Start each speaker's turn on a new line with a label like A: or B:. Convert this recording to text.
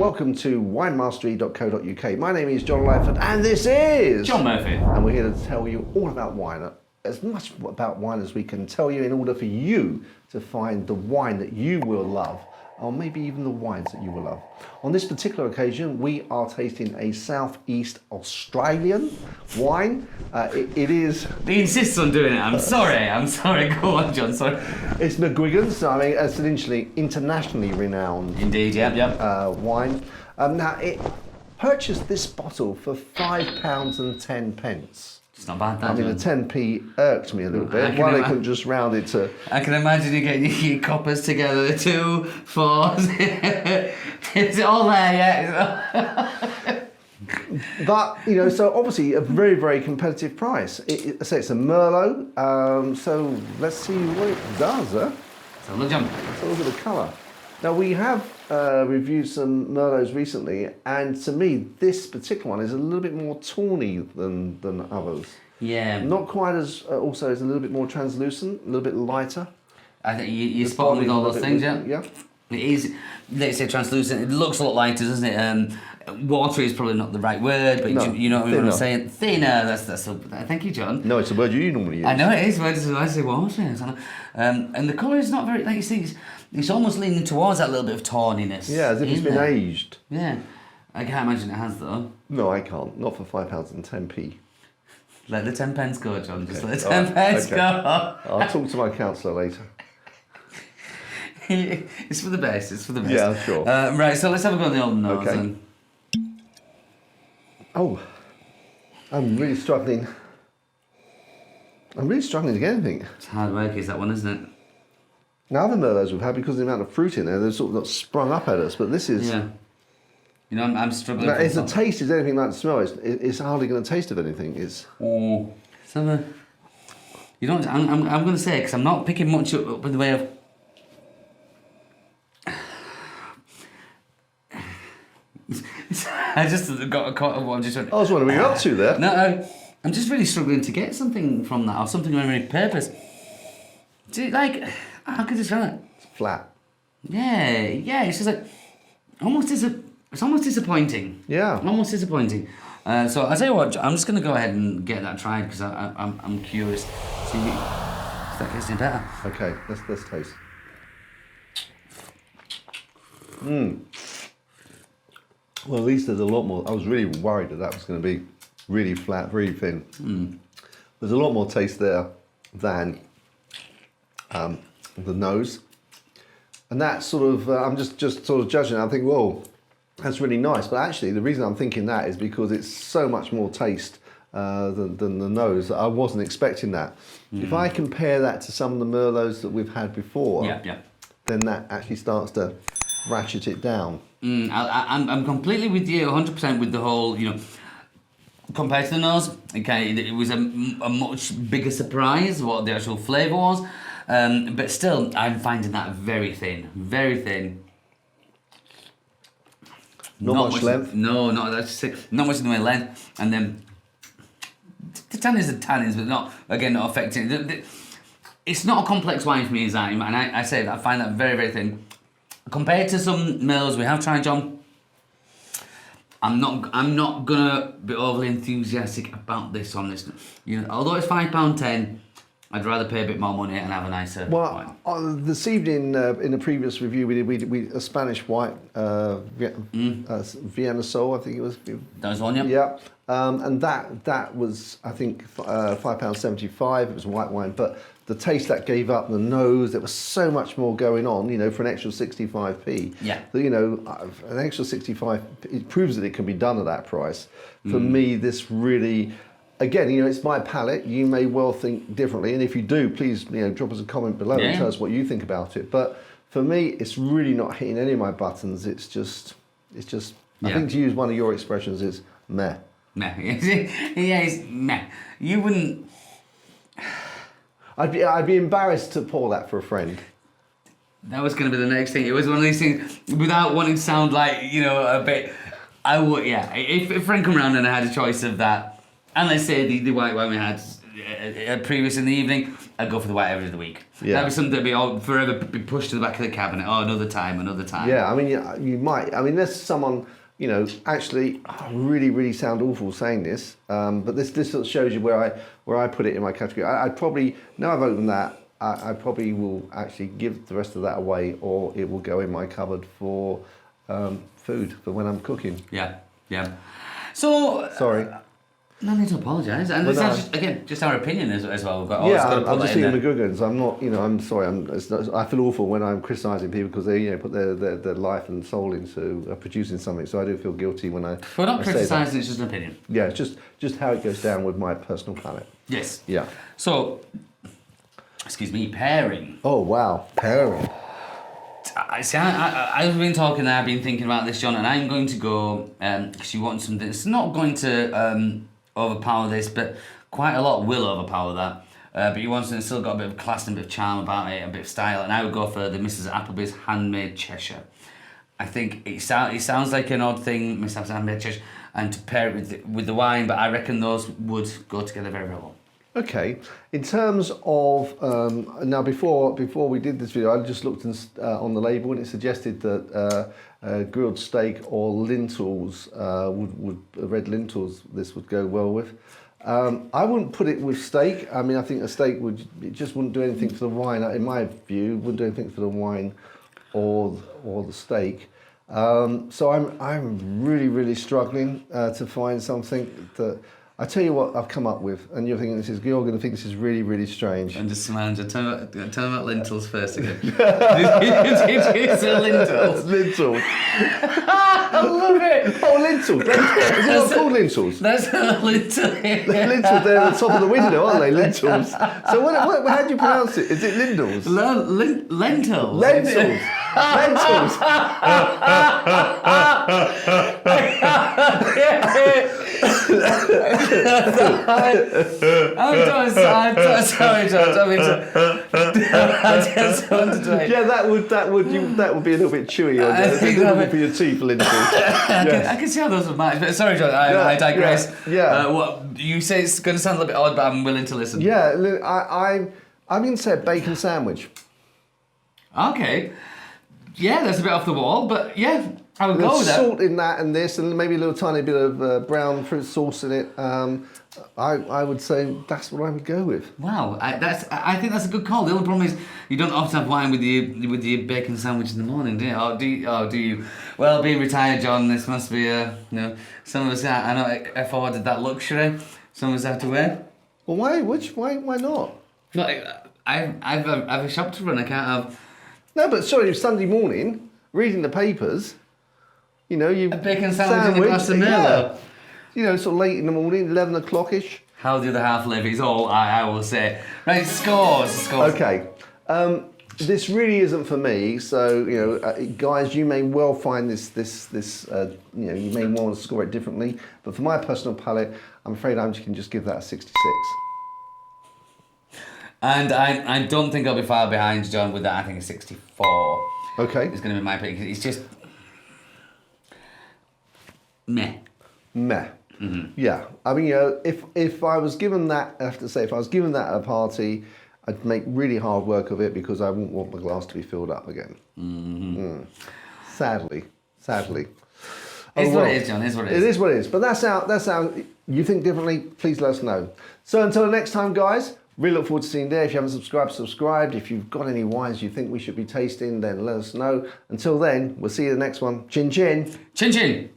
A: welcome to winemastery.co.uk. My name is John Lightfoot and this is...
B: John Murphy.
A: And we're here to tell you all about wine, as much about wine as we can tell you in order for you to find the wine that you will love, or maybe even the wines that you will love. On this particular occasion, we are tasting a Southeast Australian wine. It is...
B: He insists on doing it. I'm sorry. Go on, John, sorry.
A: It's McGuigan, so I mean, it's an internationally renowned...
B: Indeed, yep.
A: Wine. Now, it purchased this bottle for £5.10.
B: It's not bad, that,
A: I mean, the 10p irked me a little bit. Why they couldn't just round it to...
B: I can imagine you getting your coppers together, the 2, 4. Is it all there yet?
A: But, you know, so obviously a very, very competitive price. I say it's a Merlot, so let's see what it does, huh?
B: So look, John.
A: Let's have a look at the colour. Now, we have reviewed some Merlots recently, and to me, this particular one is a little bit more tawny than others.
B: Yeah.
A: Not quite as, also is a little bit more translucent, a little bit lighter.
B: I think you're spot on with all those things, yeah?
A: Yeah.
B: It is, let's say, translucent. It looks a lot lighter, doesn't it? Watery is probably not the right word, but
A: No,
B: you know what I'm
A: thinner.
B: saying? Thinner, thank you, John.
A: No, it's a word you normally use.
B: I know it is, but I say watery. And the colour is not very, like you see, it's almost leaning towards that little bit of tawniness.
A: Yeah, as if it's been aged.
B: Yeah. I can't imagine it has, though.
A: No, I can't. Not for £5.10p.
B: Let the 10 pence go, John. Just
A: Okay.
B: let the 10 pence go.
A: I'll talk to my counsellor later.
B: It's for the best.
A: Yeah, sure.
B: Right, so let's have a go on the old nose.
A: Okay.
B: Then.
A: Oh, I'm really struggling. to get anything.
B: It's hard work, is that one, isn't it?
A: Now, other Merlots we've had, because of the amount of fruit in there, they've sort of not sprung up at us, but this is...
B: Yeah. You know, I'm struggling.
A: Now, if the taste is anything like the smell, it's hardly going to taste of anything. It's...
B: Oh. So, you know what, I'm going to say, because I'm not picking much up in the way of... I just got caught up what I'm just...
A: I was wondering what you're up to there.
B: No, I'm just really struggling to get something from that, or something of any purpose. Like, how could I describe it?
A: It's flat.
B: Yeah, it's just like, it's almost disappointing.
A: Yeah.
B: Almost disappointing. So I'll tell you what, I'm just going to go ahead and get that tried, because I'm curious. See if that gets any better.
A: Okay, let's taste. Well, at least there's a lot more. I was really worried that was going to be really flat, really thin. There's a lot more taste there than the nose. And that sort of, I'm just sort of judging it. I think, whoa, that's really nice. But actually, the reason I'm thinking that is because it's so much more taste than the nose. I wasn't expecting that. If I compare that to some of the Merlots that we've had before, then that actually starts to ratchet it down.
B: I'm completely with you, 100% with the whole, you know, compared to the nose, okay, it was a much bigger surprise what the actual flavour was, but still, I'm finding that very thin, very thin.
A: Not much length?
B: No, not much in the way of length, and then the tannins are tannins, but not affecting it. It's not a complex wine for me, is that, and I say that I find that very, very thin. Compared to some Merlots we have tried, John, I'm not gonna be overly enthusiastic about this on this. You know, although it's £5.10, I'd rather pay a bit more money and have a nicer wine.
A: Well, this evening in a previous review we did a Spanish white Vienna Sol, I think it was.
B: That was one, yeah.
A: Yeah, and that was, I think, £5.75. It was white wine, but the taste that gave up, the nose, there was so much more going on, you know, for an extra 65p.
B: Yeah.
A: So, you know, an extra 65, it proves that it can be done at that price. For me, this really, again, you know, it's my palate. You may well think differently, and if you do, please, you know, drop us a comment below and tell us what you think about it. But for me, it's really not hitting any of my buttons. It's just. I think to use one of your expressions is meh.
B: Meh. Yeah, it's meh. You wouldn't.
A: I'd be embarrassed to pour that for a friend.
B: That was going to be the next thing. It was one of these things, without wanting to sound like, you know, a bit... I would, yeah. If a friend come round and I had a choice of that, and let's say the white wine we had previous in the evening, I'd go for the white every other week.
A: Yeah.
B: That'd be something that'd be all, forever be pushed to the back of the cabinet. Oh, another time.
A: Yeah, I mean, you might. I mean, there's someone, you know, actually, I really, really sound awful saying this, but this sort of shows you where I put it in my category. I'd probably, now I've opened that, I probably will actually give the rest of that away, or it will go in my cupboard for food, for when I'm cooking.
B: Yeah. So...
A: Sorry.
B: No need to apologise. And this is just our opinion as well. We've got
A: I'm just eating McGuigan's. I'm not, you know, I'm sorry. I feel awful when I'm criticising people because they, you know, put their life and soul into producing something. So I do feel guilty when I.
B: We're not criticising. It's just an opinion.
A: Yeah, it's just how it goes down with my personal palate.
B: Yes.
A: Yeah.
B: So, excuse me, pairing.
A: Oh wow, pairing.
B: I've been talking there. I've been thinking about this, John, and I'm going to go because you want something. It's not going to overpower this, but quite a lot will overpower that. But you want something that's still got a bit of class and a bit of charm about it, a bit of style, and I would go for the Mrs. Appleby's Handmade Cheshire. I think it sounds like an odd thing, Mrs. Appleby's Handmade Cheshire, and to pair it with the wine, but I reckon those would go together very, very well.
A: Okay, in terms of now before we did this video, I just looked on the label and it suggested that grilled steak or lentils would red lentils this would go well with. I wouldn't put it with steak. I mean, I think a steak it just wouldn't do anything for the wine. In my view, wouldn't do anything for the wine or the steak. So I'm really struggling to find something that. I tell you what I've come up with, and you're going to think this is really strange.
B: I'm just smiling. Tell me about lentils first again. It's a lentils.
A: Lentils.
B: I love it.
A: Oh, lentils. Is it not called lentils?
B: That's a lentil.
A: Lentils, they're at the top of the window, aren't they? Lentils. So how do you pronounce it? Is it lindels?
B: Lentils.
A: Lentils. Lentils.
B: I'm sorry, George. I just wanted to make...
A: Yeah, that would be a little bit chewy. I think that would be your teeth, lentils.
B: I can see how those would match. But sorry, John. I digress.
A: Yeah.
B: What you say it's going to sound a little bit odd, but I'm willing to listen.
A: Yeah, I'm going to say a bacon sandwich.
B: Okay. Yeah, that's a bit off the wall, but yeah, I would go with that.
A: Salt in that and this, and maybe a little tiny bit of brown fruit sauce in it. I would say that's what I would go with.
B: Wow, I think that's a good call. The only problem is you don't often have wine with your bacon sandwich in the morning, do you? Or do you? Well, being retired, John, this must be some of us. I know afforded that luxury. Some of us have to wear.
A: Well, why not?
B: No, I've a shop to run. I can't have.
A: No, but sorry, Sunday morning, reading the papers, you know, you...
B: A bacon sandwich and a glass of Merlot.
A: Yeah. You know, sort of late in the morning, 11 o'clock-ish.
B: How the other half live is all I will say. Right, scores.
A: Okay. This really isn't for me, so, you know, guys, you may well find this you know, you may want to score it differently, but for my personal palate, I'm afraid I can just give that a 66.
B: And I don't think I'll be far behind John with that. I think a 64.
A: Okay.
B: It's going to be my pick. It's just meh.
A: Mm-hmm. Yeah. I mean, you know, if I was given that, I have to say, if I was given that at a party, I'd make really hard work of it because I wouldn't want my glass to be filled up again. Mm-hmm. Sadly.
B: It's what it is, John. It's what it is.
A: It is what it is. But that's how you think differently. Please let us know. So until the next time, guys. Really look forward to seeing you there. If you haven't subscribed. If you've got any wines you think we should be tasting, then let us know. Until then, we'll see you in the next one. Chin chin.
B: Chin chin.